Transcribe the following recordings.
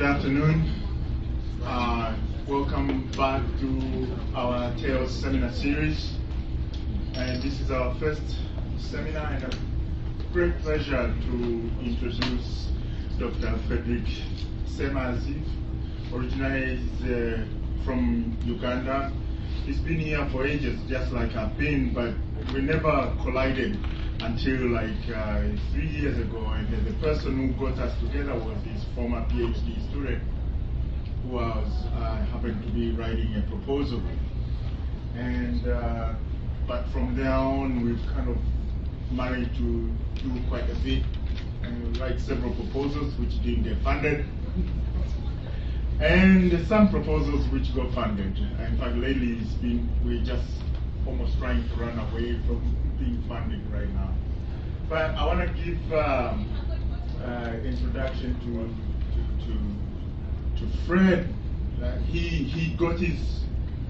afternoon. Welcome back to our TALES seminar series. And this is our first seminar, and a great pleasure to introduce Dr. Frederick Semazzi. Originally he's from Uganda. He's been here for ages, just like I've been, but we never collided until like 3 years ago, and the person who got us together was his former PhD student who was happened to be writing a proposal. And but from there on, we've kind of managed to do quite a bit and write several proposals which didn't get funded, and some proposals which got funded. In fact, lately we're just almost trying to run away from being funded right now. But I want to give introduction to Fred. He got his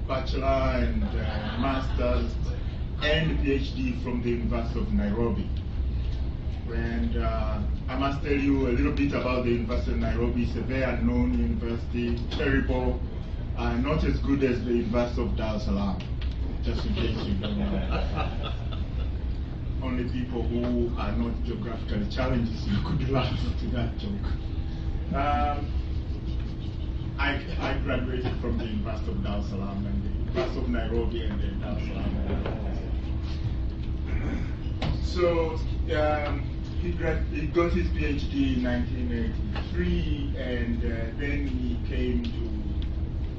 bachelor and master's and PhD from the University of Nairobi. And I must tell you a little bit about the University of Nairobi. It's a very unknown university, terrible, not as good as the University of Dar es Salaam, just in case you don't know. Only people who are not geographically challenged you could laugh to that joke. I graduated from the University of Dar es Salaam and the University of Nairobi and the Dar es Salaam. So he got his PhD in 1983, and then he came to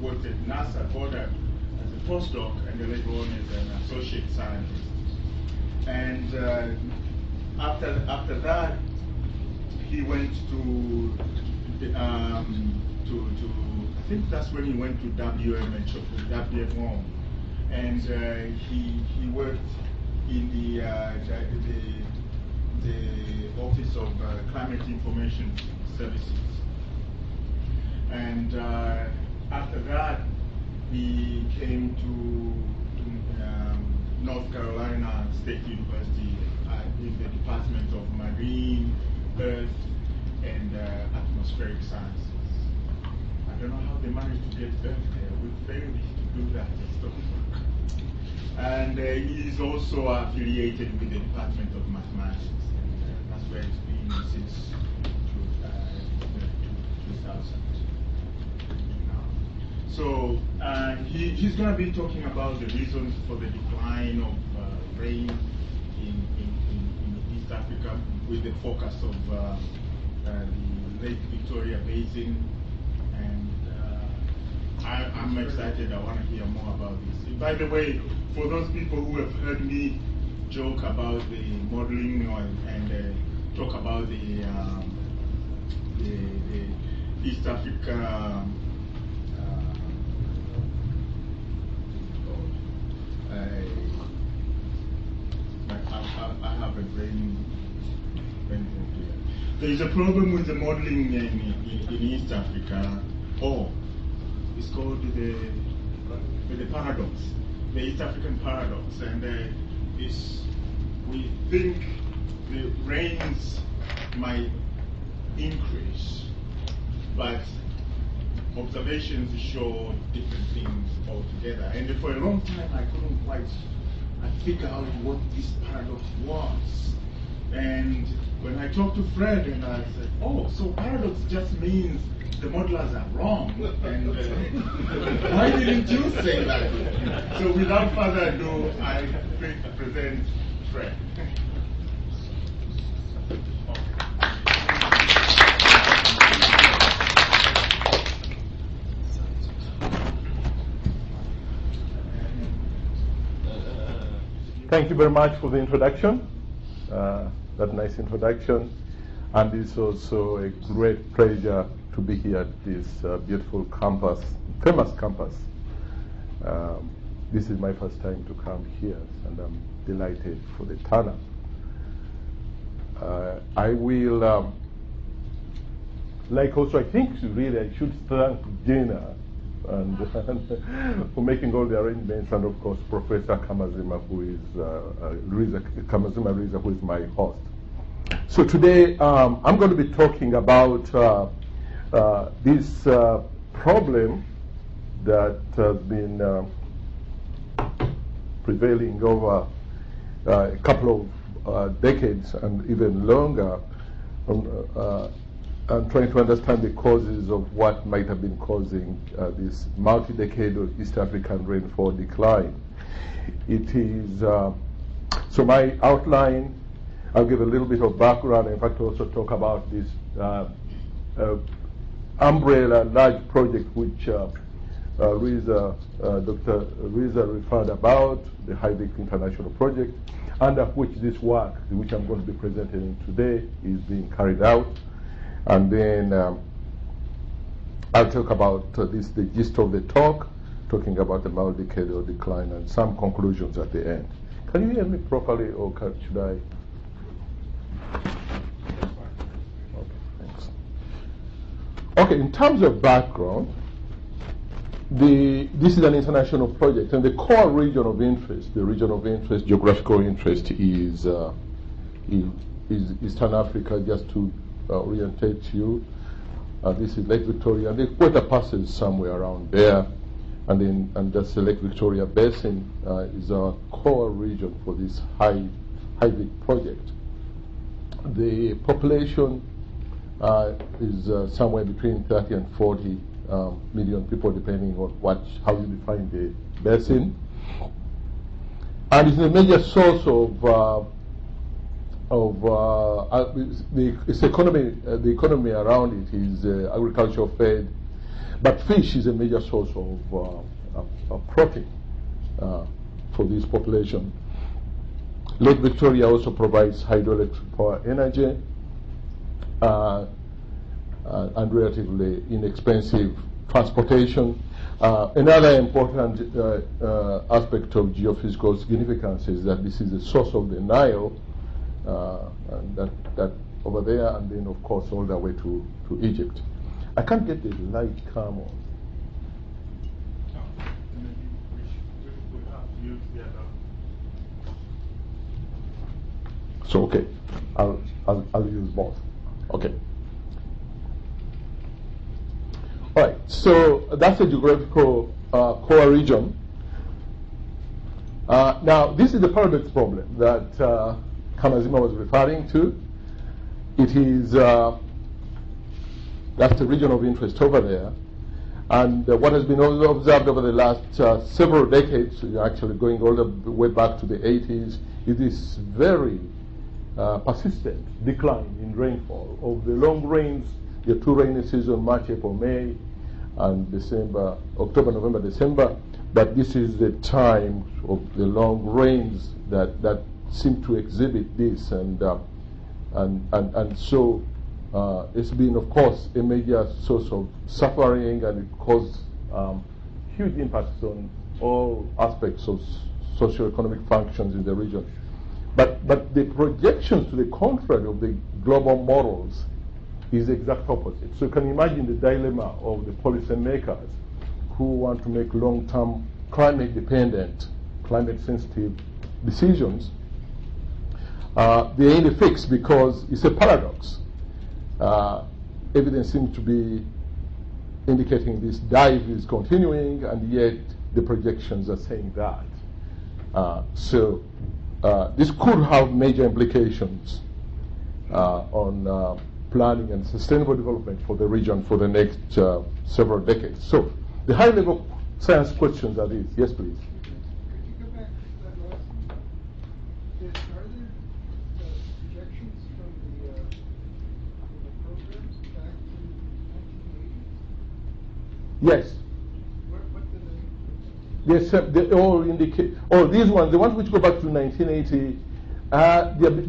work at NASA Goddard as a postdoc, and then later on as an associate scientist. And after that, he went to I think that's when he went to WMO, and he worked in the Office of Climate Information Services. And after that, he came to North Carolina State University in the Department of Marine, Earth, and Atmospheric Sciences. I don't know how they managed to get Earth there. We failed to do that. And he's also affiliated with the Department of Mathematics, and that's where he's been since 2000. So he's going to be talking about the reasons for the decline of rain in East Africa, with the focus of the Lake Victoria Basin. And I'm excited. I want to hear more about this. By the way, for those people who have heard me joke about the modeling and talk about the East Africa I have a brain here. There is a problem with the modeling in East Africa. It's called the paradox, the East African paradox, and we think the rains might increase, but observations show different things altogether. And for a long time, I couldn't quite figure out what this paradox was. And when I talked to Fred, and I said, so paradox just means the modelers are wrong. And why didn't you say that? So without further ado, I present Fred. Thank you very much for the introduction, that nice introduction. And it's also a great pleasure to be here at this beautiful campus, famous campus. This is my first time to come here, and I'm delighted for the turnout. I will, I think really I should thank Gina and for making all the arrangements, and of course Professor Kamazima, who is Kamazima Riza, who is my host. So today I'm going to be talking about this problem that has been prevailing over a couple of decades and even longer, and trying to understand the causes of what might have been causing this multi-decadal East African rainfall decline. It is, so my outline, I'll give a little bit of background, in fact also talk about this umbrella large project which Dr. Riza referred about, the HYVIC International Project, under which this work, which I'm going to be presenting today, is being carried out. And then I'll talk about this, the gist of the talk, talking about the multi-decadal decline and some conclusions at the end. Can you hear me properly, or should I? Okay, thanks. Okay, in terms of background, this is an international project, and the core region of interest, geographical interest, is Eastern Africa. Just to orientate you, this is Lake Victoria, and the equator passes somewhere around there, and that's the Lake Victoria Basin is our core region for this HYVIC project. The population is somewhere between 30 and 40 million people, depending on how you define the basin, and it's a major source of its economy. The economy around it is agricultural fed, but fish is a major source of protein for this population. Lake Victoria also provides hydroelectric power energy and relatively inexpensive transportation. Another important aspect of geophysical significance is that this is the source of the Nile, and that over there, and then of course all the way to Egypt. I can't get the light come on. So okay, I'll use both. Okay. All right. So that's the geographical core region. Now this is the paradox problem that Kamazima was referring to. It is that's the region of interest over there, and what has been observed over the last several decades, actually going all the way back to the 80s, is this very persistent decline in rainfall of the long rains, the two rainy seasons, March, April, May, and December, October, November, December. But this is the time of the long rains that seem to exhibit this, and so it's been, of course, a major source of suffering, and it caused huge impacts on all aspects of socio-economic functions in the region. But the projections to the contrary of the global models is the exact opposite. So you can imagine the dilemma of the policymakers who want to make long-term climate-dependent, climate-sensitive decisions. They're in a fix because it's a paradox. Evidence seems to be indicating this dive is continuing, and yet the projections are saying that. So this could have major implications on planning and sustainable development for the region for the next several decades. So the high-level science questions are these. Yes, please. Could you go back to that last one? Are there projections from the programs back to the 1980s? Yes. What did they? Yes, they all indicate. Oh, these ones, the ones which go back to 1980,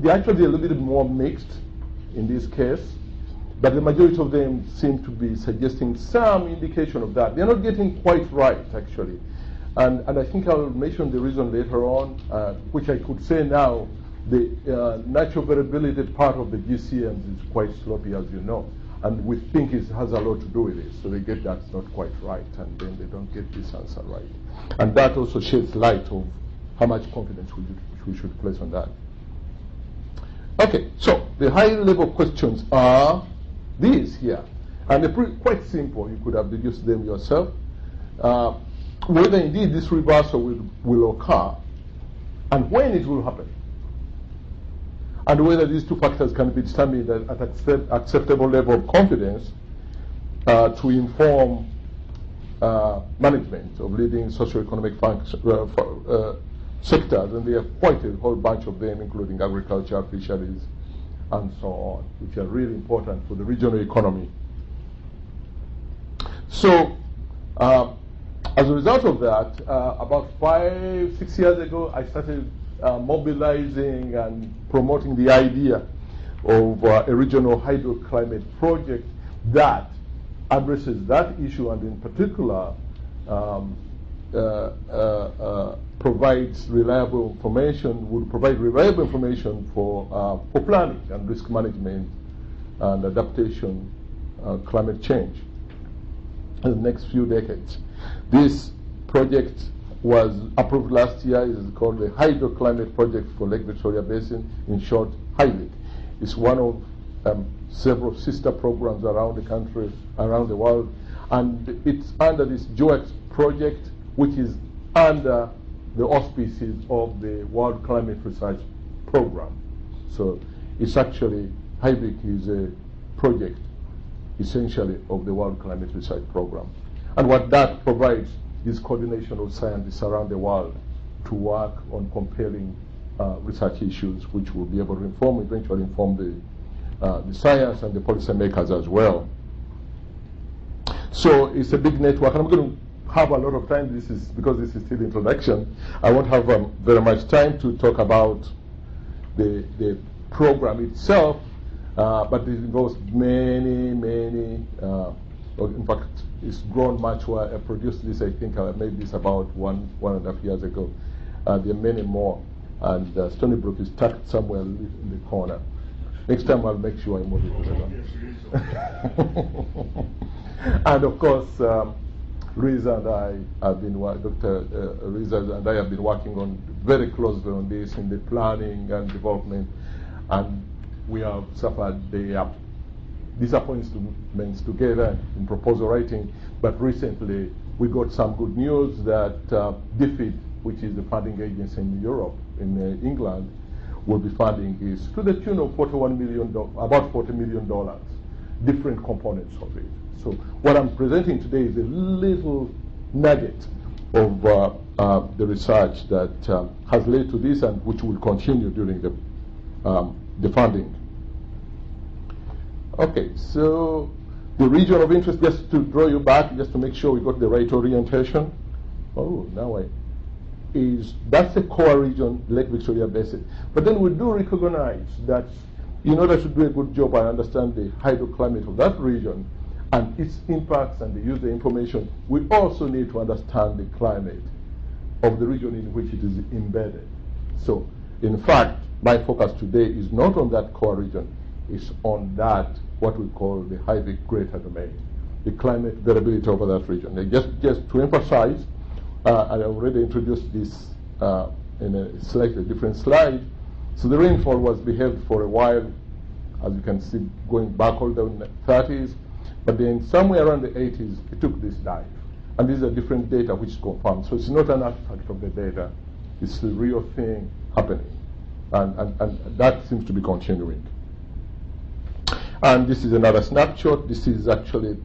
they're actually a little bit more mixed in this case, but the majority of them seem to be suggesting some indication of that. They're not getting quite right, actually. And I think I'll mention the reason later on, which I could say now. The natural variability part of the GCMs is quite sloppy, as you know. And we think it has a lot to do with it. So they get that's not quite right, and then they don't get this answer right. And that also sheds light of how much confidence we should place on that. Okay, so the high-level questions are these here. And they're quite simple. You could have deduced them yourself. Whether indeed this reversal will occur and when it will happen. And whether these two factors can be determined at acceptable level of confidence to inform management of leading socioeconomic sectors, and there are quite a whole bunch of them, including agriculture, fisheries, and so on, which are really important for the regional economy. So, as a result of that, about 5-6 years ago, I started mobilizing and promoting the idea of a regional hydroclimate project that addresses that issue, and in particular provides reliable information, would provide reliable information for planning and risk management and adaptation, climate change in the next few decades. This project was approved last year. It is called the Hydroclimate Project for Lake Victoria Basin, in short, HYLIC. It's one of several sister programs around the country, around the world, and it's under this JOEX project, which is under the auspices of the World Climate Research Program. So it's actually, HYLIC is a project essentially of the World Climate Research Program. And what that provides is coordination of scientists around the world to work on compelling research issues, which will be able to eventually inform the science and the policymakers as well. So it's a big network, and I'm going to have a lot of time. Because this is still introduction. I won't have very much time to talk about the program itself, but it involves many. In fact, it's grown much. Where I produced this, I think I made this about one and a half years ago. There are many more, and Stony Brook is tucked somewhere in the corner. Next time I'll make sure I move it. And of course, Riza and I have been, Dr. Riza and I have been working on very closely on this in the planning and development, and we have suffered the disappointments together in proposal writing. But recently we got some good news that DFID, which is the funding agency in Europe, in England, will be funding this to the tune of $41 million, about $40 million, different components of it. So what I'm presenting today is a little nugget of the research that has led to this, and which will continue during the funding. Okay, so the region of interest, just to draw you back, just to make sure we got the right orientation. Oh, now that's the core region, Lake Victoria Basin. But then we do recognize that in order to do a good job, I understand the hydroclimate of that region and its impacts and the use of the information, we also need to understand the climate of the region in which it is embedded. So, in fact, my focus today is not on that core region, it's on that, what we call the HYLIC greater domain, the climate variability over that region. And just to emphasize, I already introduced this in a slightly different slide. So the rainfall was behaved for a while, as you can see, going back all the way in the 30s, but then somewhere around the 80s, it took this dive. And these are different data which is confirmed. So it's not an artifact of the data, it's the real thing happening. And that seems to be continuing. And this is another snapshot. This is actually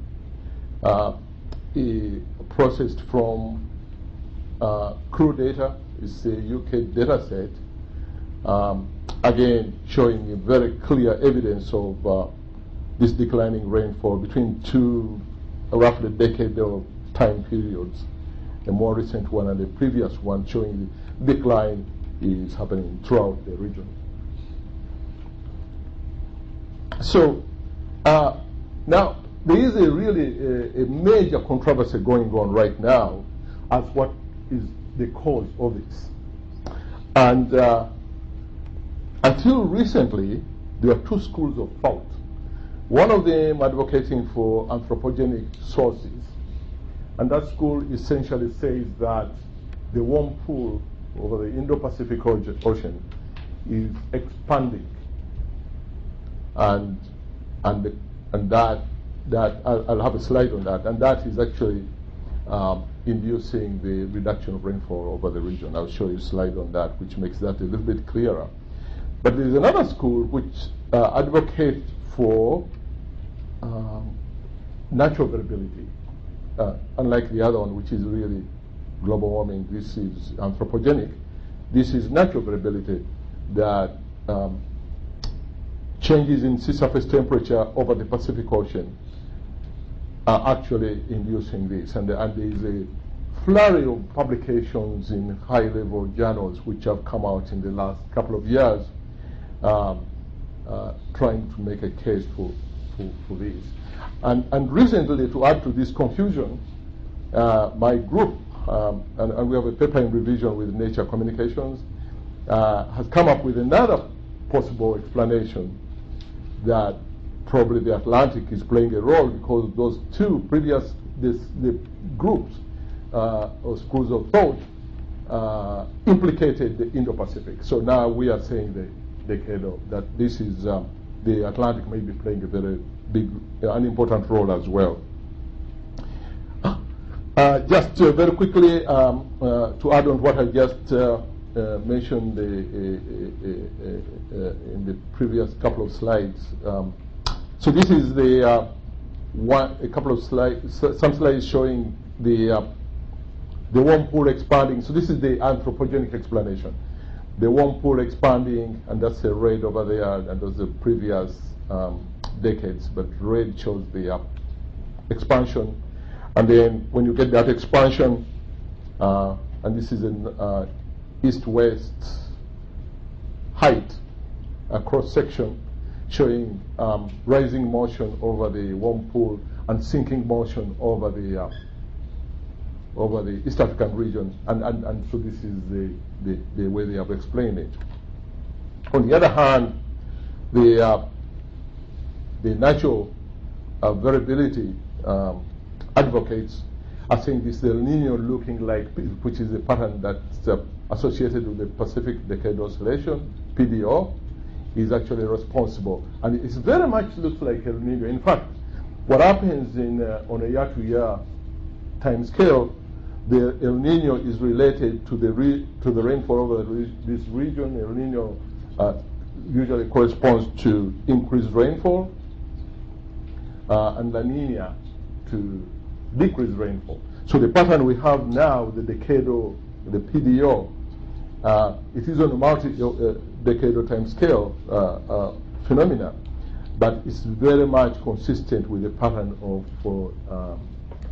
processed from CRU data. It's a UK data set. Again, showing a very clear evidence of this declining rainfall between two roughly decadal time periods. A more recent one and the previous one showing the decline is happening throughout the region. So now there is a major controversy going on right now as what is the cause of this. And until recently, there were two schools of thought. One of them advocating for anthropogenic sources. And that school essentially says that the warm pool over the Indo-Pacific Ocean is expanding. And that that I'll have a slide on that, and that is actually inducing the reduction of rainfall over the region. I'll show you a slide on that, which makes that a little bit clearer. But there's another school which advocates for natural variability, unlike the other one, which is really global warming. This is anthropogenic. This is natural variability that changes in sea surface temperature over the Pacific Ocean are actually inducing this. And there is a flurry of publications in high-level journals which have come out in the last couple of years trying to make a case for this. And recently, to add to this confusion, my group, and we have a paper in revision with Nature Communications, has come up with another possible explanation that probably the Atlantic is playing a role, because those two previous the groups or schools of thought implicated the Indo-Pacific. So now we are saying the decadal, that this is the Atlantic may be playing a very big, an important role as well. Just very quickly to add on what I just mentioned in the previous couple of slides. So this is the a couple of slides, some slides showing the warm pool expanding. So this is the anthropogenic explanation. The warm pool expanding, and that's a red over there, and those are the previous decades, but red shows the expansion. And then when you get that expansion, and this is an east-west height, a cross-section, showing rising motion over the warm pool and sinking motion over the East African region, and so this is the way they have explained it. On the other hand, the natural variability advocates are saying this El Nino looking like, which is a pattern that's associated with the Pacific Decadal Oscillation, PDO, is actually responsible. And it very much looks like El Nino. In fact, what happens on a year-to-year time scale, the El Nino is related to the rainfall over this region. El Nino usually corresponds to increased rainfall, and La Nina to decreased rainfall. So the pattern we have now, the decadal, the PDO, it is on a multi-decadal time scale phenomena, but it's very much consistent with the pattern of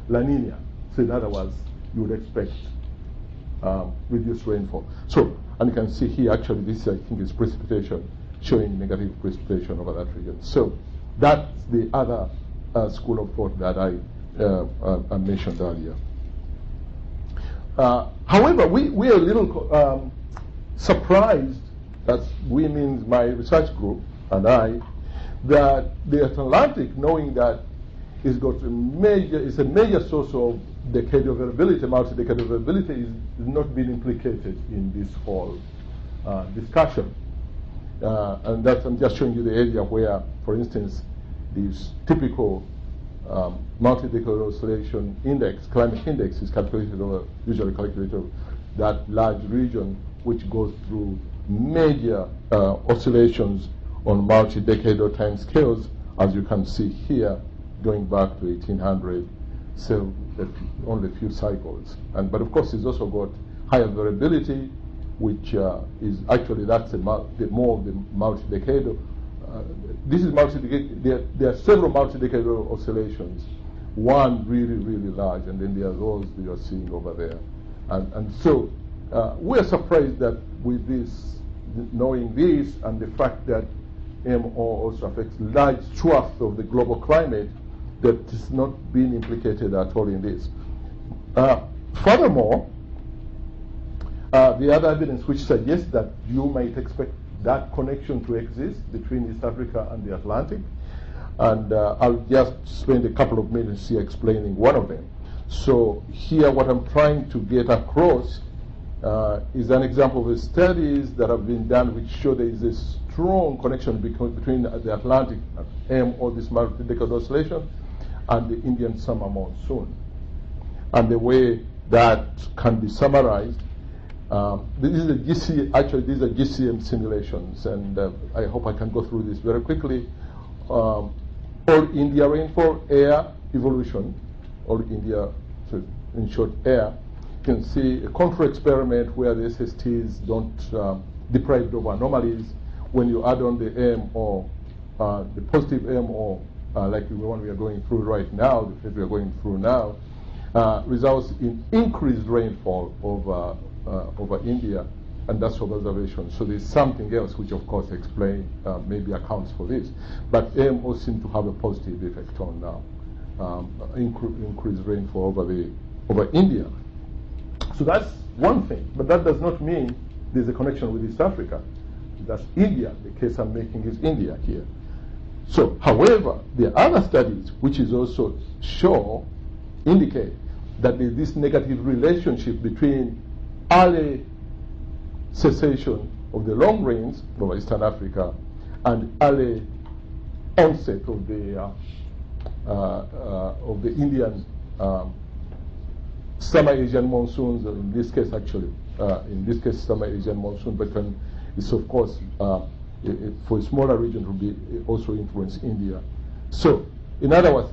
La Nina. So in other words, you would expect reduced rainfall. So, and you can see here, actually, this I think is precipitation, showing negative precipitation over that region. So that's the other school of thought that I mentioned earlier. However, we are a little surprised, that we means my research group and I, that the Atlantic, knowing that it's a major source of decadal variability, multi-decadal variability, is not being implicated in this whole discussion. And that's, I'm just showing you the area where, for instance, this typical multi-decadal oscillation index, climate index, is calculated over, usually calculated over that large region, which goes through major oscillations on multi-decadal time scales, as you can see here, going back to 1800, so only a few cycles. But of course, it's also got higher variability, which is actually, that's more of the multi-decadal. This is multi-decadal. There are several multi-decadal oscillations. One really, really large, and then there are those that you are seeing over there. And so we are surprised that with this, knowing this, and the fact that MO also affects large swaths of the global climate, that is not being implicated at all in this. Furthermore, the other evidence which suggests that you might expect that connection to exist between East Africa and the Atlantic, and I'll just spend a couple of minutes here explaining one of them. So here what I'm trying to get across is an example of studies that have been done which show there is a strong connection between the Atlantic and or this multi-decadal oscillation and the Indian summer monsoon. And the way that can be summarized, this is a these are GCM simulations, and I hope I can go through this very quickly. All India rainfall, air, evolution, all India, so in short, air. You can see a control experiment where the SSTs don't deprived of anomalies. When you add on the MO, the positive MO, like the one we are going through right now, the phase we are going through now, results in increased rainfall over India, and that's of observation. So there's something else which, of course, maybe accounts for this. But AMO seems to have a positive effect on increased rainfall over India. So that's one thing, but that does not mean there's a connection with East Africa. That's India. The case I'm making is India here. So, however, the other studies, which is also indicate that there's this negative relationship between early cessation of the long rains over Eastern Africa and early onset of the Indian summer Asian monsoons. In this case, summer Asian monsoon, but it's of course for a smaller region will be also influence India. So, in other words,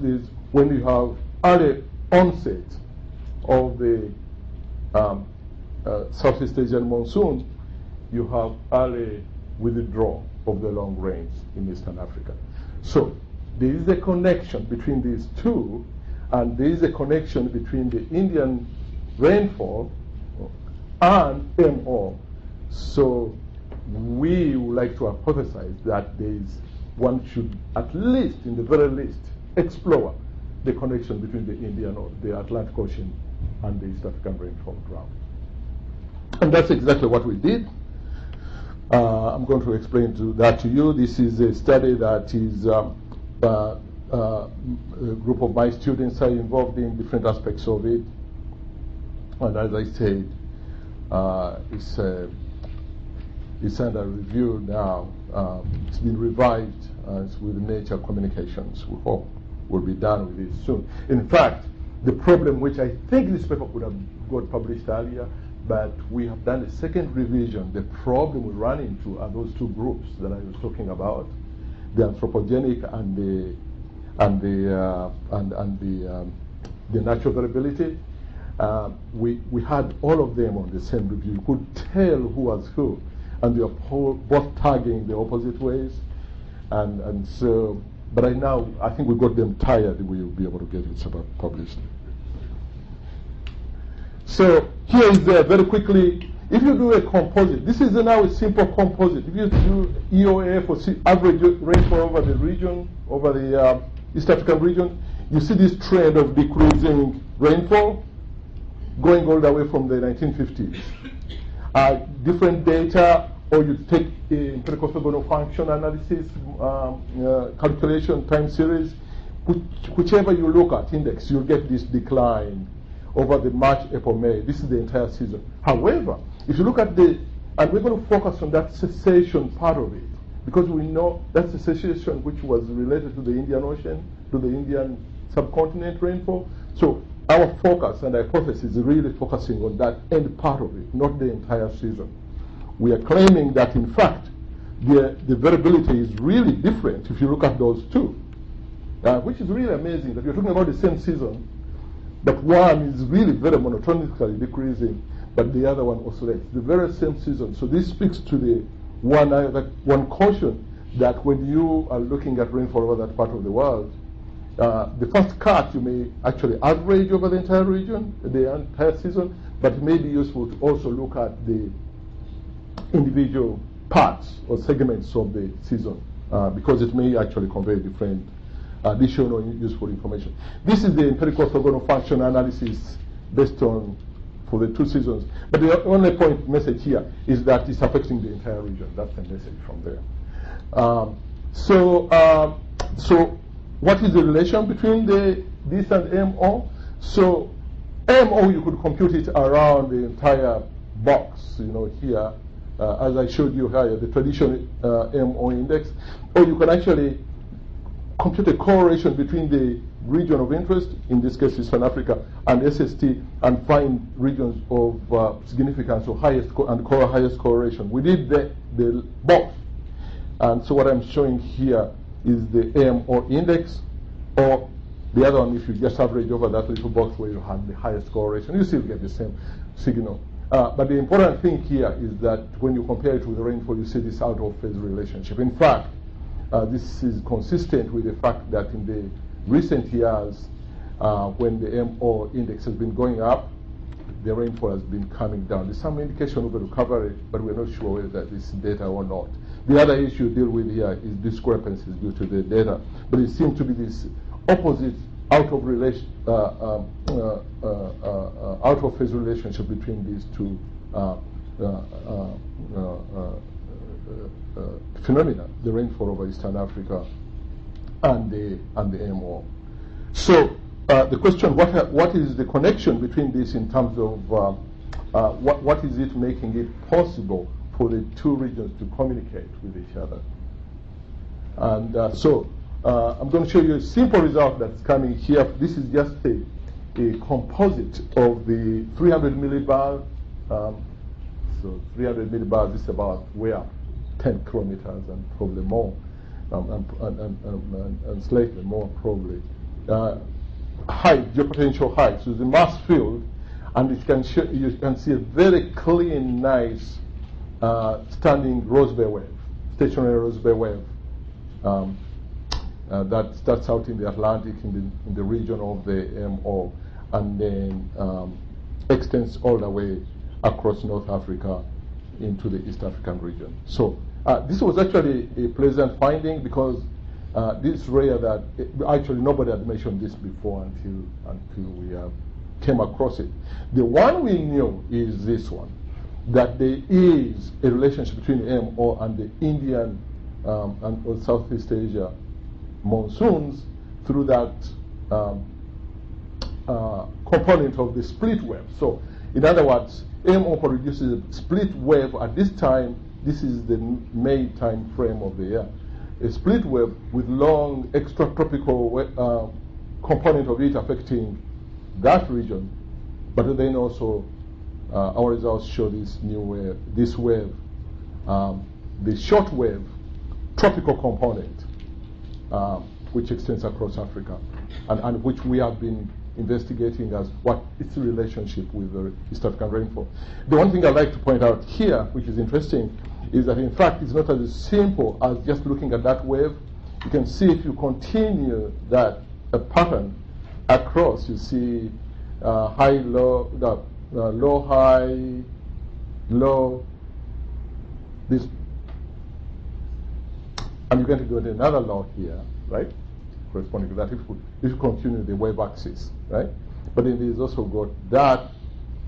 when you have early onset of the Southeast Asian monsoon, you have early withdrawal of the long rains in Eastern Africa. So there is a connection between these two, and there is a connection between the Indian rainfall and MO. So we would like to hypothesize that one should, at least, in the very least, explore the connection between the Indian or the Atlantic Ocean and the East African rainfall drought. And that's exactly what we did. I'm going to explain that to you. This is a study that is a group of my students are involved in different aspects of it. And as I said, it's under review now. It's been revised with Nature Communications. We hope we'll be done with it soon. In fact, the problem which I think this paper could have got published earlier, but we have done a second revision. The problem we run into are those two groups that I was talking about, the anthropogenic and the natural variability. We had all of them on the same review. You could tell who was who, and they are both tagging the opposite ways, and so. But I think we got them tired. We will be able to get it published. So here is very quickly, if you do a composite, this is now a simple composite. If you do EOA for average rainfall over the region, over the East African region, you see this trend of decreasing rainfall going all the way from the 1950s. Different data, or you take empirical orthogonal function analysis, calculation, time series, whichever you look at index, you'll get this decline over the March, April, May. This is the entire season. However, if you look at and we're going to focus on that cessation part of it, because we know that cessation which was related to the Indian Ocean, to the Indian subcontinent rainfall. So our focus and hypothesis is really focusing on that end part of it, not the entire season. We are claiming that, in fact, the variability is really different if you look at those two, which is really amazing that you're talking about the same season, but one is really very monotonically decreasing, but the other one oscillates. The very same season. So this speaks to the one caution that when you are looking at rainfall over that part of the world, the first cut you may actually average over the entire region, the entire season, but it may be useful to also look at the individual parts or segments of the season, because it may actually convey different additional useful information. This is the empirical orthogonal function analysis based on for the two seasons. But the only message here is that it's affecting the entire region. That's the message from there. So what is the relation between this and MO? So MO, you could compute it around the entire box, here, as I showed you here, the traditional MO index, or you can actually compute a correlation between the region of interest, in this case Eastern Africa, and SST, and find regions of significance or highest highest correlation. We did the both. And so what I'm showing here is the AMO index, or the other one, if you just average over that little box where you have the highest correlation, you still get the same signal. But the important thing here is that when you compare it with the rainfall, you see this out of phase relationship. In fact, this is consistent with the fact that in the recent years, when the MO index has been going up, the rainfall has been coming down. There's some indication of a recovery, but we're not sure whether that is data or not. The other issue you deal with here is discrepancies due to the data, but it seems to be this opposite out of phase relationship between these two phenomena: the rainfall over Eastern Africa and the MO. So the question: what is the connection between this in terms of what is it making it possible for the two regions to communicate with each other? And so I'm going to show you a simple result that's coming here. This is just a composite of the 300 millibars. So 300 millibars is about where 10 kilometers and probably more, and slightly more probably. Height, geopotential height. So the mass field, and it can show, you can see a very clean, nice standing Rossby wave, stationary Rossby wave. That starts out in the Atlantic, in the region of the MO, and then extends all the way across North Africa into the East African region. So this was actually a pleasant finding, because this is rare that actually nobody had mentioned this before until we came across it. The one we knew is this one, that there is a relationship between MO and the Indian and Southeast Asia monsoons through that component of the split wave. So in other words, MO produces a split wave at this time. This is the May time frame of the year. A split wave with long extratropical component of it affecting that region. But then also our results show this new wave, the short wave tropical component, which extends across Africa, and which we have been investigating as what its relationship with the East African rainfall. The one thing I'd like to point out here, which is interesting, is that in fact it's not as simple as just looking at that wave. You can see if you continue that pattern across, you see high, low, low, high, low, this, and you're going to get another low here, right? Corresponding to that, if you continue the wave axis, right? But then there's also got that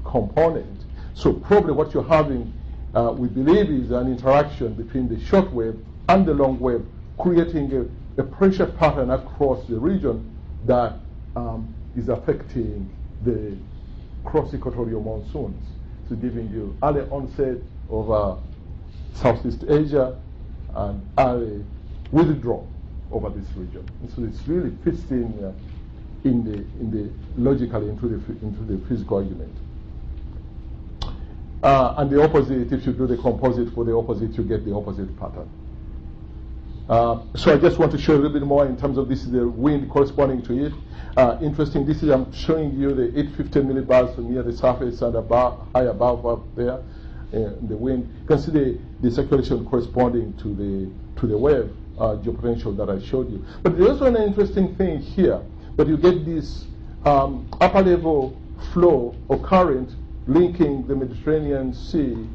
component. So probably what you're having, we believe, is an interaction between the short wave and the long wave, creating a pressure pattern across the region that is affecting the cross-equatorial monsoons. So giving you early onset over Southeast Asia and early withdrawal over this region. And so it's really fits in the logically into the physical argument. And the opposite, if you do the composite for the opposite, you get the opposite pattern. So I just want to show a little bit more in terms of this is the wind corresponding to it. Interesting, this is, I'm showing you the 850 millibars near the surface and high above up there, the wind. You can see the circulation corresponding to the wave geopotential that I showed you. But there's also an interesting thing here, that you get this upper level flow or current linking the Mediterranean Sea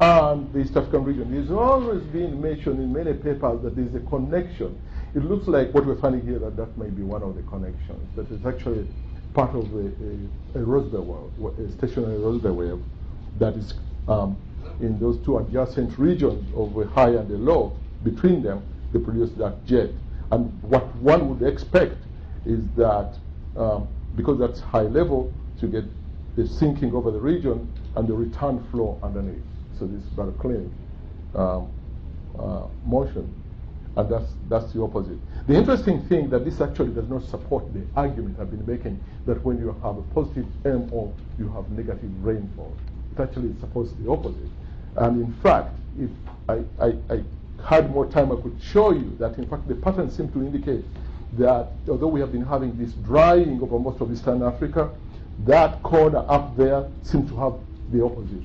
and the East African region. There's always been mentioned in many papers that there's a connection. It looks like what we're finding here, that may be one of the connections, that is actually part of a Rossby wave, a stationary Rossby wave that is in those two adjacent regions of a high and a low. Between them, they produce that jet. And what one would expect is that because that's high level, to get the sinking over the region and the return flow underneath. So this is very clean motion. and that's the opposite. The interesting thing that this actually does not support the argument I've been making that when you have a positive MO, you have negative rainfall. It actually supports the opposite. And in fact, if I had more time, I could show you that in fact the patterns seem to indicate that although we have been having this drying over most of Eastern Africa, that corner up there seems to have the opposite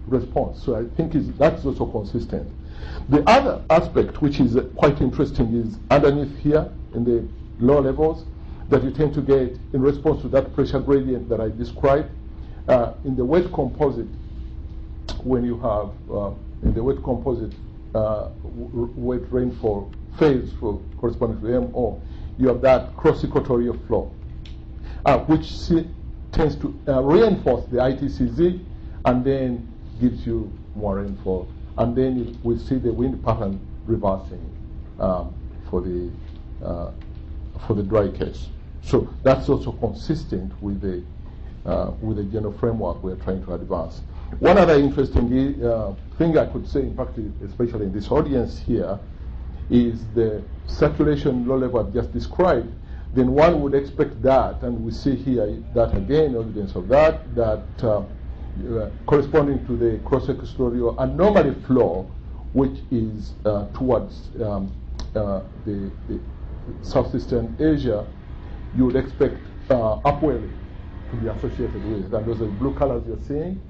response. So I think that's also consistent. The other aspect which is quite interesting is underneath here in the lower levels that you tend to get in response to that pressure gradient that I described. In the wet composite, when you have in the wet composite wet rainfall phase for corresponding to MO, you have that cross-equatorial flow, which tends to reinforce the ITCZ and then gives you more rainfall. And then we see the wind pattern reversing for the dry case. So that's also consistent with the general framework we're trying to advance. One other interesting thing I could say, in fact, especially in this audience here, is the circulation low level I've just described. Then one would expect that, and we see here that again, evidence of that corresponding to the cross-equatorial anomaly flow, which is towards the southeastern Asia, you would expect upwelling to be associated with. And those are the blue colors you're seeing.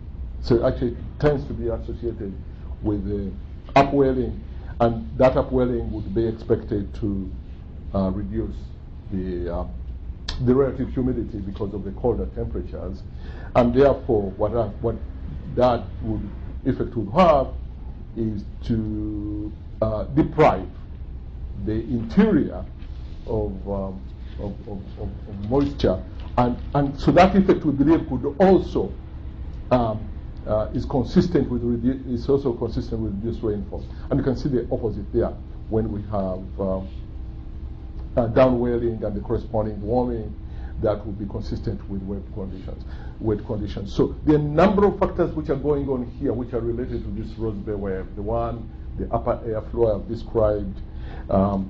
So it actually tends to be associated with the upwelling, and that upwelling would be expected to reduce the relative humidity because of the colder temperatures. And therefore, what that effect would have is to deprive the interior of moisture, and so that effect we believe could also is consistent with reduced rainfall. And you can see the opposite there when we have downwelling and the corresponding warming that would be consistent with wet conditions. So there are a number of factors which are going on here which are related to this Rossby wave. The upper airflow I've described,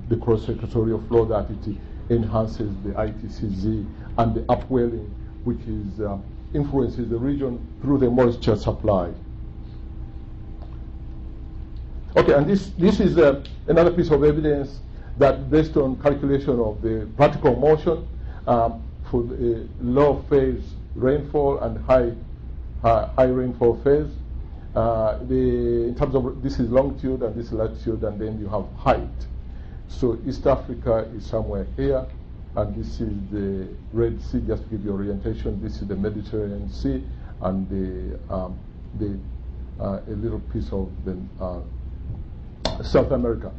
the cross-equatorial flow that it enhances the ITCZ, and the upwelling which is influences the region through the moisture supply. Okay, and this is another piece of evidence that based on calculation of the vertical motion for the low phase rainfall and high rainfall phase, in terms of this is longitude and this is latitude, and then you have height. So East Africa is somewhere here, and this is the Red Sea, just to give you orientation. This is the Mediterranean Sea, and a little piece of the South America.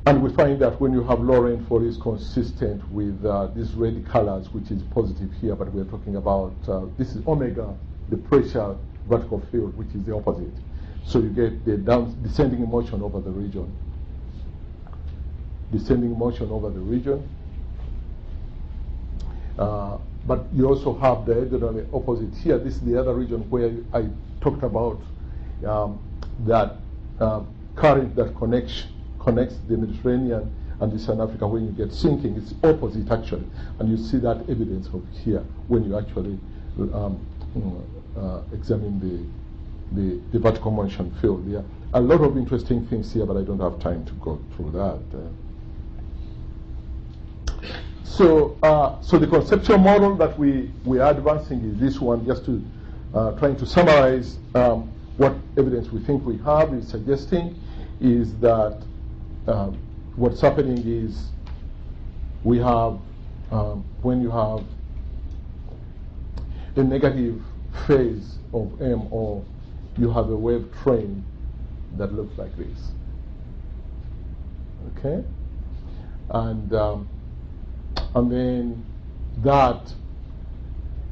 And we find that when you have low rainfall, it's consistent with these red colors, which is positive here, but we're talking about, this is omega, the pressure vertical field, which is the opposite. So you get the descending motion over the region. Descending motion over the region. But you also have the diagonally opposite here. This is the other region where I talked about that current that connects the Mediterranean and Eastern Africa. When you get sinking, it's opposite actually, and you see that evidence of here when you actually examine the vertical motion field. There are a lot of interesting things here, but I don't have time to go through that. So the conceptual model that we are advancing is this one, just to trying to summarize what evidence we think we have is suggesting is that what's happening is we have, when you have a negative phase of MO, you have a wave train that looks like this. Okay? And then that,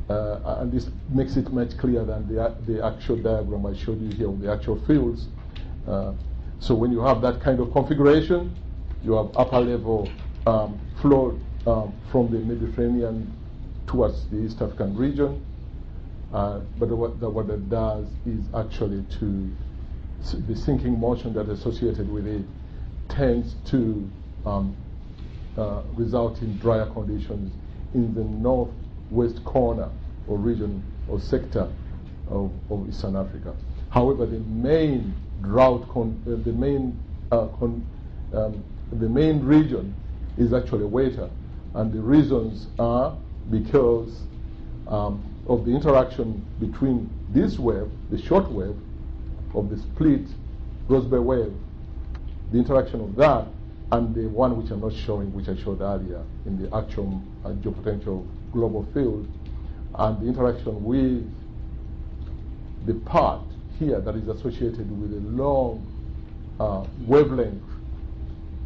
and this makes it much clearer than the actual diagram I showed you here with the actual fields. So when you have that kind of configuration, you have upper level flow from the Mediterranean towards the East African region. But what that does is actually to the sinking motion that is associated with it tends to result in drier conditions in the northwest corner or region or sector of Eastern Africa. However, the main drought, the main region is actually wetter, and the reasons are because of the interaction between this wave, the short wave of the split Rossby wave, the interaction of that, and the one which I'm not showing, which I showed earlier in the actual geopotential global field, and the interaction with the part here that is associated with a long wavelength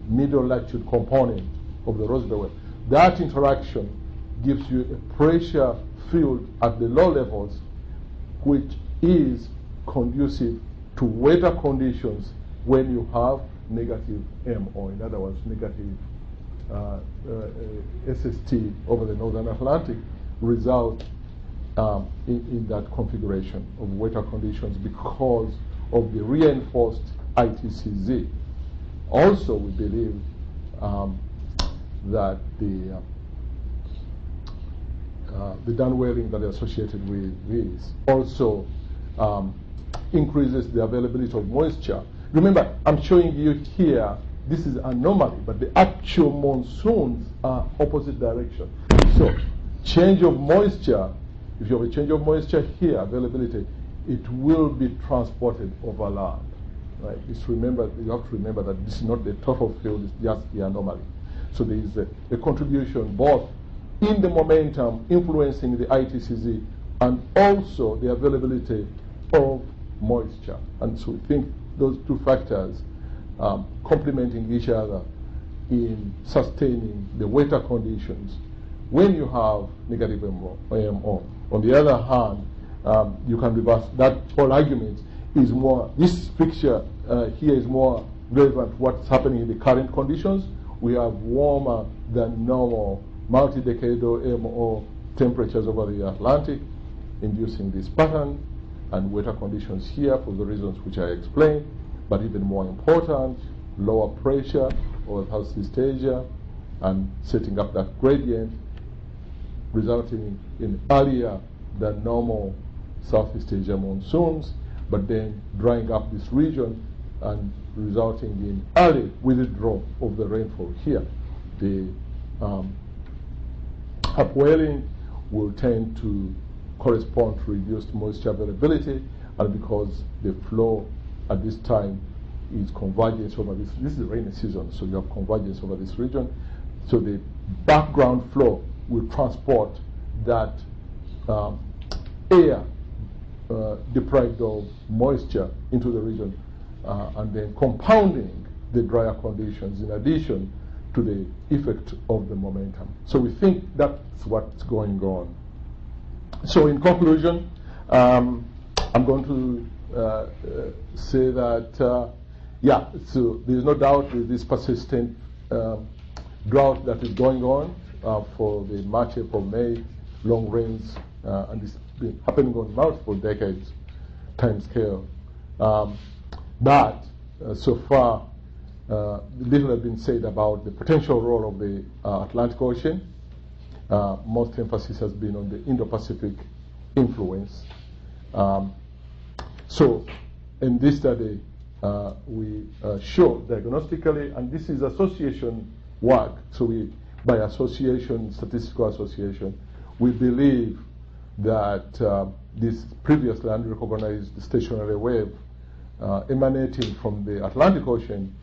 middle latitude component of the Rossby wave. That interaction gives you a pressure field at the low levels which is conducive to wetter conditions when you have negative MO, in other words, negative SST over the Northern Atlantic, result in that configuration of wetter conditions because of the reinforced ITCZ. Also, we believe that the downwelling that is associated with this also increases the availability of moisture. Remember, I'm showing you here, this is anomaly, but the actual monsoons are opposite direction. So, change of moisture, if you have a change of moisture here, availability, it will be transported over land. Right? You have to remember that this is not the total field, it's just the anomaly. So there is a contribution both in the momentum influencing the ITCZ and also the availability of moisture. And so we think those two factors complementing each other in sustaining the wetter conditions when you have negative MO. On the other hand, you can reverse that whole argument. Is more, this picture here is more relevant to what's happening in the current conditions. We have warmer than normal multi-decadal MO temperatures over the Atlantic, inducing this pattern, and wetter conditions here for the reasons which I explained, but even more important, lower pressure over Southeast Asia, and setting up that gradient, resulting in earlier than normal Southeast Asia monsoons, but then drying up this region and resulting in early withdrawal of the rainfall here. The upwelling will tend to correspond to reduced moisture availability, and because the flow at this time is convergence over this is the rainy season, so you have convergence over this region, so the background flow will transport that air deprived of moisture into the region, and then compounding the drier conditions in addition to the effect of the momentum. So we think that's what's going on. So in conclusion, I'm going to say that, so there's no doubt with this persistent drought that is going on for the March, April, May, long rains, and it's been happening on multiple decades time scale. But so far, little has been said about the potential role of the Atlantic Ocean. Most emphasis has been on the Indo-Pacific influence. So in this study, we show diagnostically, and this is association work, so by association, statistical association, we believe that this previously unrecognized stationary wave emanating from the Atlantic Ocean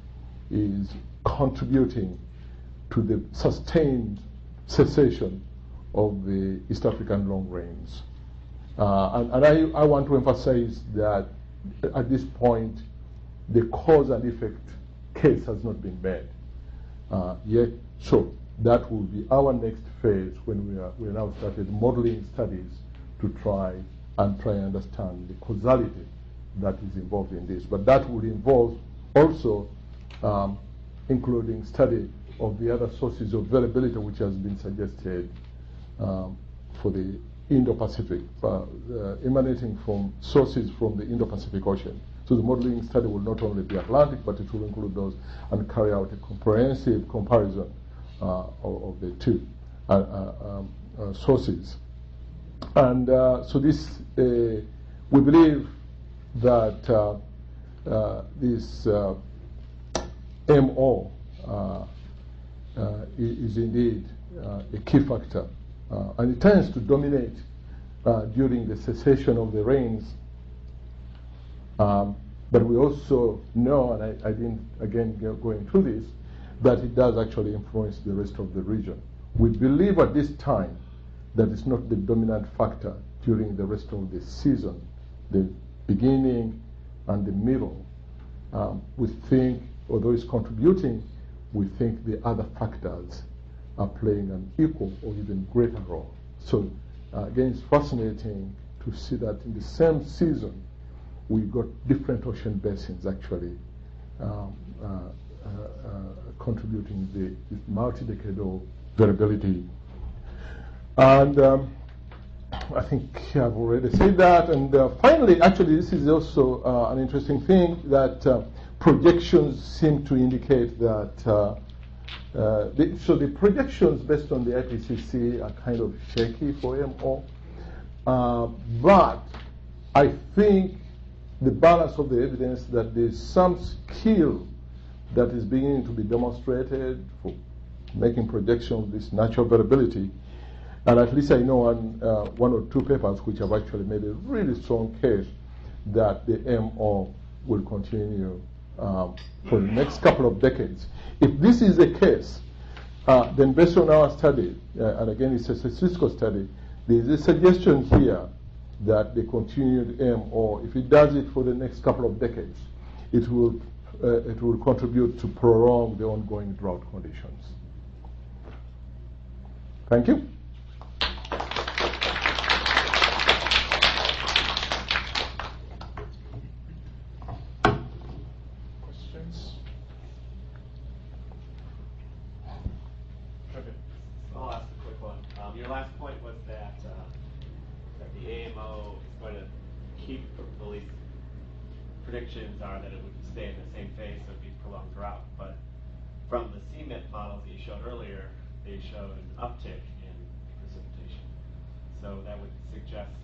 is contributing to the sustained cessation of the East African long rains. And I want to emphasize that at this point, the cause and effect case has not been made yet. So that will be our next phase when we are now started modeling studies to try and understand the causality that is involved in this. But that will involve also including study of the other sources of variability which has been suggested for the Indo-Pacific, emanating from sources from the Indo-Pacific Ocean. So the modeling study will not only be Atlantic, but it will include those and carry out a comprehensive comparison of the two sources. And so this, we believe that this MO is indeed a key factor, and it tends to dominate during the cessation of the rains. But we also know, and I didn't again go into this, that it does actually influence the rest of the region. We believe at this time that it's not the dominant factor during the rest of the season, the beginning and the middle. We think, although it's contributing, we think the other factors are playing an equal or even greater role. So again, it's fascinating to see that in the same season, we got different ocean basins actually contributing the multi-decadal variability. And I think I've already said that. And finally, actually, this is also an interesting thing that projections seem to indicate that. So the projections based on the IPCC are kind of shaky for MO. But I think the balance of the evidence that there's some skill that is beginning to be demonstrated for making projections of this natural variability. And at least I know one or two papers which have actually made a really strong case that the MO will continue for the next couple of decades. If this is the case, then based on our study, and again it's a statistical study, there is a suggestion here that the continued MO, if it does it for the next couple of decades, it will contribute to prolong the ongoing drought conditions. Thank you. Questions? Okay. I'll ask a quick one. Your last point was that the AMO is going to keep, at least predictions are that it would stay in the same phase, so it'd be prolonged drought. But from the CMIP models that you showed earlier, they showed an uptick in precipitation. So that would suggest.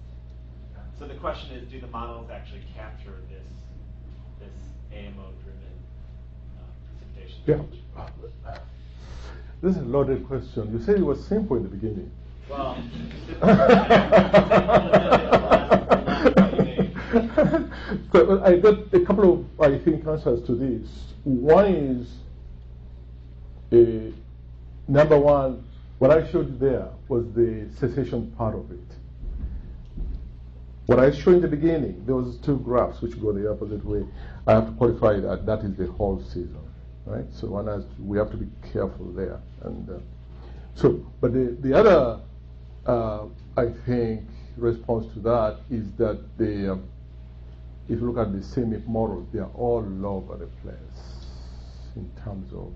So the question is, do the models actually capture this AMO-driven precipitation change? Yeah. This is a loaded question. You said it was simple in the beginning. Well, so I got a couple of, I think, answers to this. One is, number one, what I showed you there was the cessation part of it. What I showed in the beginning, there was two graphs which go the opposite way. I have to qualify that that is the whole season, right? So we have to be careful there. And but the other, I think, response to that is that if you look at the CMIP models, they are all over the place in terms of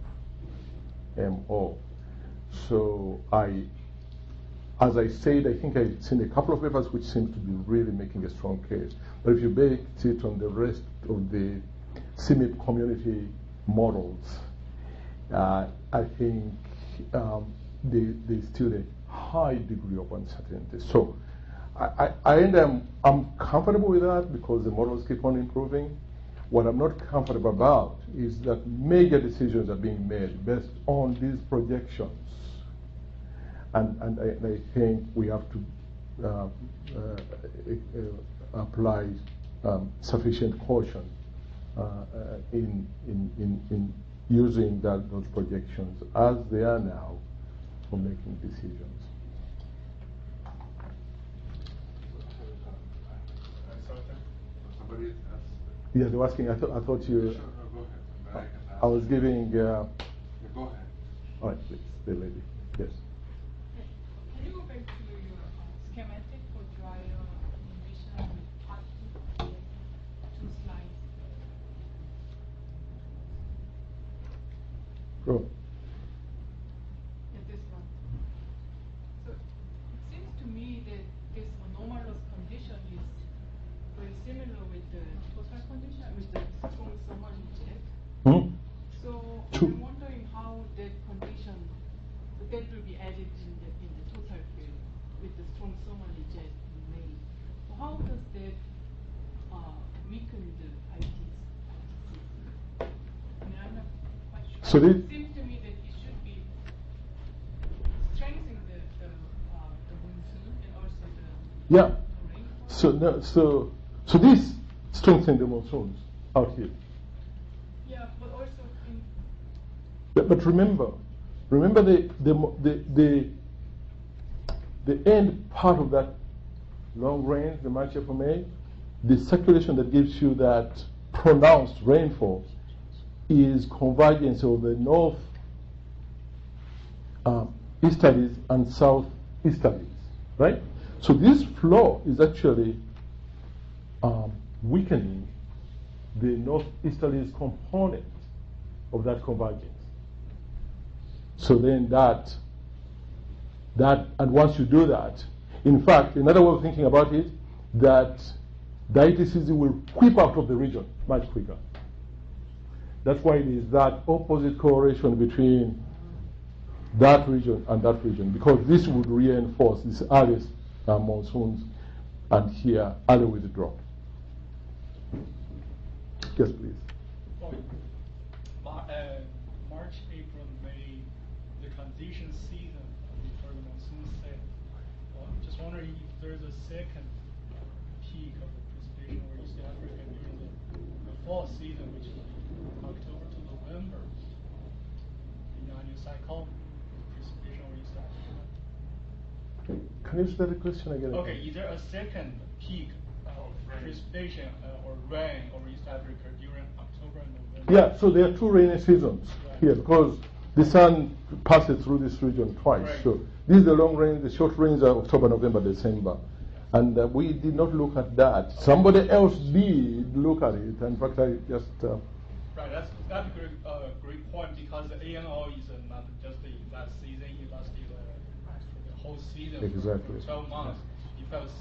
MO. So as I said, I think I've seen a couple of papers which seem to be really making a strong case. But if you base it on the rest of the CMIP community models, I think there's still a high degree of uncertainty. So I'm comfortable with that because the models keep on improving. What I'm not comfortable about is that major decisions are being made based on these projections. And I think we have to apply sufficient caution in using those projections as they are now for making decisions. Somebody asked. Yeah, they were asking. I thought you. Sure, no, go ahead. I was giving. Yeah, go ahead. All right, please, the lady. Yes. Can you go back to your schematic for drier condition with part 2 slides? Go. Yeah, this one. So it seems to me that this anomalous condition is very similar with the total condition, with So this, it seems to me that it should be strengthening the monsoon and also the yeah. rainfall. So this strengthens the monsoons out here. Yeah, but also in But remember the end part of that long range, the March, April, May, the circulation that gives you that pronounced rainfall is convergence of the north easterlies and south easterlies, right? So this flow is actually weakening the north easterlies component of that convergence. So then that, and once you do that, in fact, another way of thinking about it, that the ITCZ will creep out of the region much quicker. That's why it is that opposite correlation between that region and that region, because this would reinforce this earliest monsoons and here early withdrawal. Yes, please. March, April, May, the transition season before the monsoon set. Just wondering if there's a second peak of the precipitation over East Africa during the fall season, which is October to November, the annual cycle precipitation over East Africa. Can you say the question again? Okay, is there a second peak of precipitation or rain over East Africa during October and November? Yeah, so there are two rainy seasons here because the sun passes through this region twice. Right. So this is the long rain, the short rains are October, November, December. And we did not look at that. Somebody else did look at it. In fact, I just... Right, that's a great point because the ANO is not just in that season, it lasts for the whole season. Exactly. For 12 months. If you have a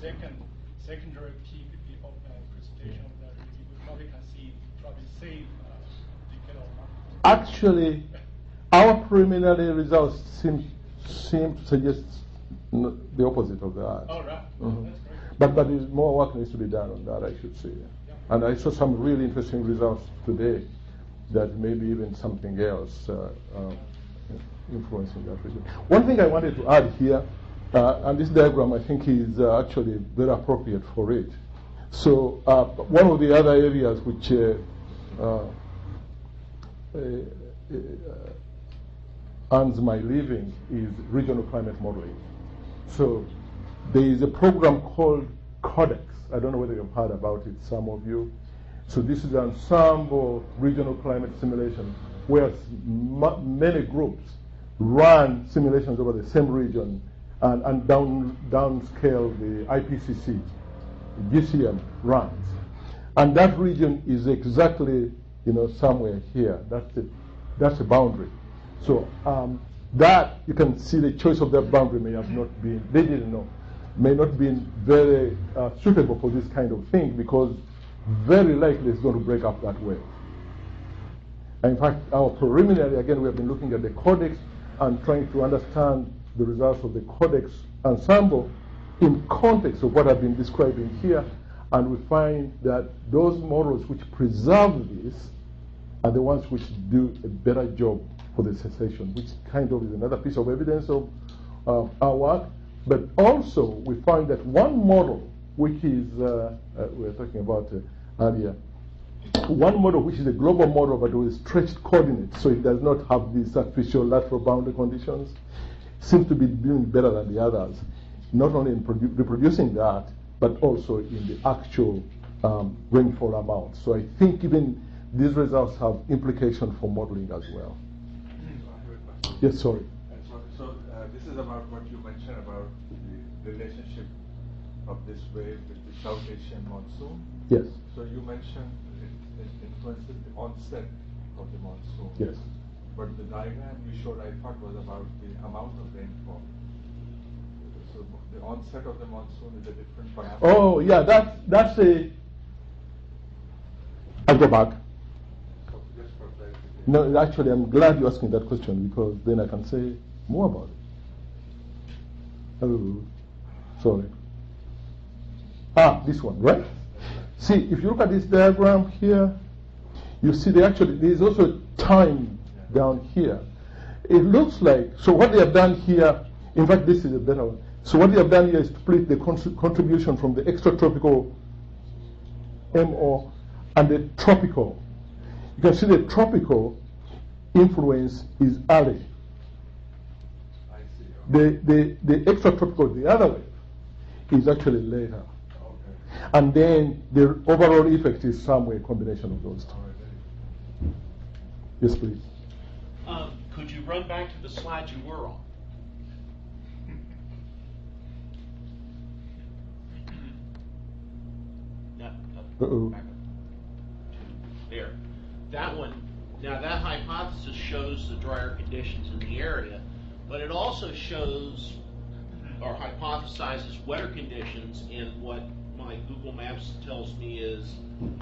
secondary peak of precipitation of that, you probably can see same decadal amount. Actually, our preliminary results seem to suggest the opposite of that. Oh, right. Mhm. That's great. But there's more work needs to be done on that, I should say. Yeah. And I saw some really interesting results today that maybe even something else influencing that region. One thing I wanted to add here, and this diagram I think is actually very appropriate for it. So one of the other areas which earns my living is regional climate modeling. So there is a program called Codex. I don't know whether you've heard about it, some of you. So this is an ensemble regional climate simulation where many groups run simulations over the same region and downscale the IPCC, GCM runs. And that region is exactly, somewhere here. That's the boundary. So that, you can see the choice of that boundary may have not been, they didn't know, may not be very suitable for this kind of thing because very likely it's going to break up that way. And in fact, our preliminary, again, we have been looking at the Codex and trying to understand the results of the Codex ensemble in context of what I've been describing here. And we find that those models which preserve this are the ones which do a better job for the cessation, which kind of is another piece of evidence of our work. But also, we find that one model, which is, we were talking about earlier, one model which is a global model but with stretched coordinates, so it does not have these artificial lateral boundary conditions, seems to be doing better than the others, not only in reproducing that, but also in the actual rainfall amount. So I think even these results have implications for modeling as well. Yes, sorry. So this is about what you mentioned about the relationship of this wave with the South Asian monsoon. Yes. So you mentioned it influences the onset of the monsoon. Yes. But the diagram you showed, I thought, was about the amount of rainfall. So the onset of the monsoon is a different parameter. Oh, yeah, that's a... I'll go back. So just for clarification. No, actually, I'm glad you're asking that question because then I can say more about it. Oh, sorry. This one, right? See, if you look at this diagram here, you see there's also time down here. It looks like, so what they have done here, in fact this is a better one. So what they have done here is split the contribution from the extratropical MO and the tropical. You can see the tropical influence is early. I see. The extratropical, the other way, is actually later. Okay. And then the overall effect is somewhere a combination of those two. All right. Yes, please. Could you run back to the slide you were on? Uh-oh. Back up. There. That one, now that hypothesis shows the drier conditions in the area, but it also shows or hypothesizes wetter conditions in what my Google Maps tells me is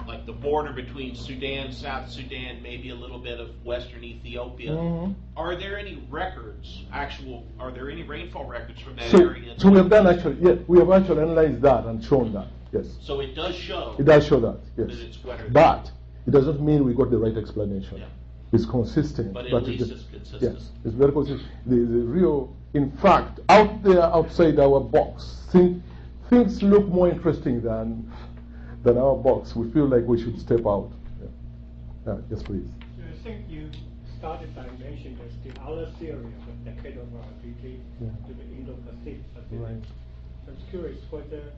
like the border between Sudan, South Sudan, maybe a little bit of western Ethiopia. Mm-hmm. Are there any records, are there any rainfall records from that So, area? so we have done actually, yes, we have actually analyzed that and shown that, yes. So it does show. It does show that, yes. That it's wetter. But it doesn't mean we got the right explanation. Yeah. It's consistent. But at least it's consistent. Yes, it's very consistent. The real, in fact, out there, outside our box, things look more interesting than our box. We feel like we should step out. Yeah. Yes, please. I think you started by mentioning there's the other theory of the decadal variability to the Indo-Pacific. Right. I'm curious whether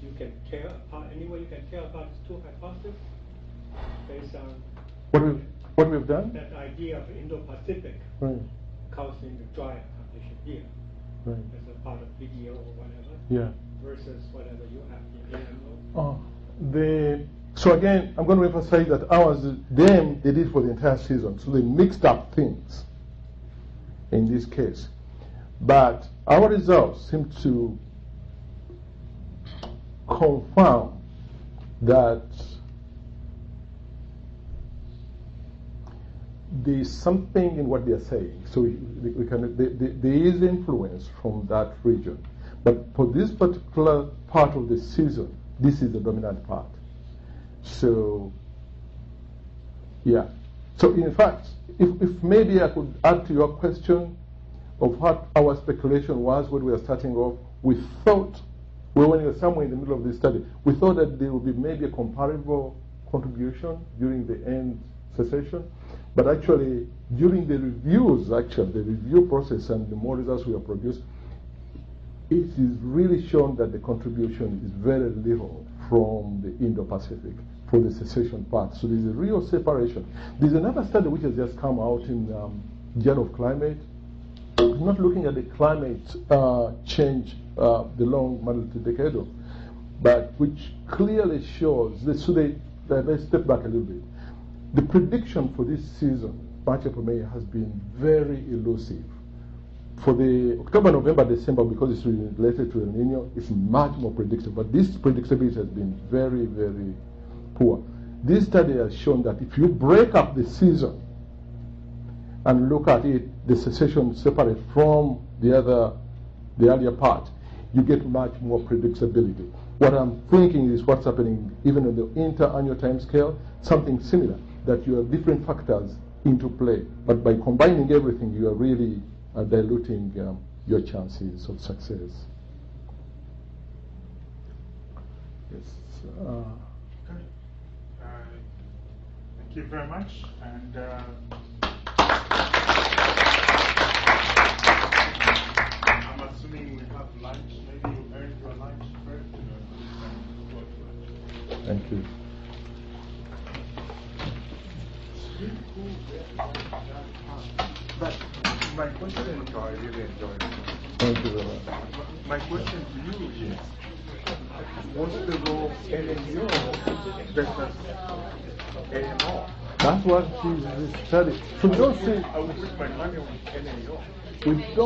you can tear apart, any way you can tear apart these two hypotheses based on What we've done? that idea of Indo-Pacific Right. causing the drier condition here Right. as a part of video or whatever Yeah. versus whatever you have in AMO. So again, I'm going to emphasize that they did it for the entire season, so they mixed up things in this case. But our results seem to confirm that there is something in what they are saying. So there is influence from that region. But for this particular part of the season, this is the dominant part. So, yeah. So in fact, if maybe I could add to your question of what our speculation was when we were starting off, we thought, when we were somewhere in the middle of this study, we thought that there would be maybe a comparable contribution during the end cessation. But actually, during the reviews, the review process and the more results we have produced, it is really shown that the contribution is very little from the Indo-Pacific for the cessation part. So there's a real separation. There's another study which has just come out in Journal of Climate. It's not looking at the climate change, the long multi-decadal, but which clearly shows, let's step back a little bit. The prediction for this season, March, April, May, has been very elusive. For the October, November, December, because it's related to El Nino, it's much more predictable. But this predictability has been very, very poor. This study has shown that if you break up the season and look at it, the cessation separate from the earlier part, you get much more predictability. What I'm thinking is what's happening even in the inter-annual time scale, something similar, that you have different factors into play. But by combining everything, you are really diluting your chances of success. Yes. Okay. Thank you very much. And I'm assuming we have lunch. Maybe you earned your lunch first. Thank you. But my question, I really enjoyed it. Thank you very much. my question to you is, what's the role of NNU versus AMO? That's what is studied. So we don't see. I will put my money on NNU. We don't.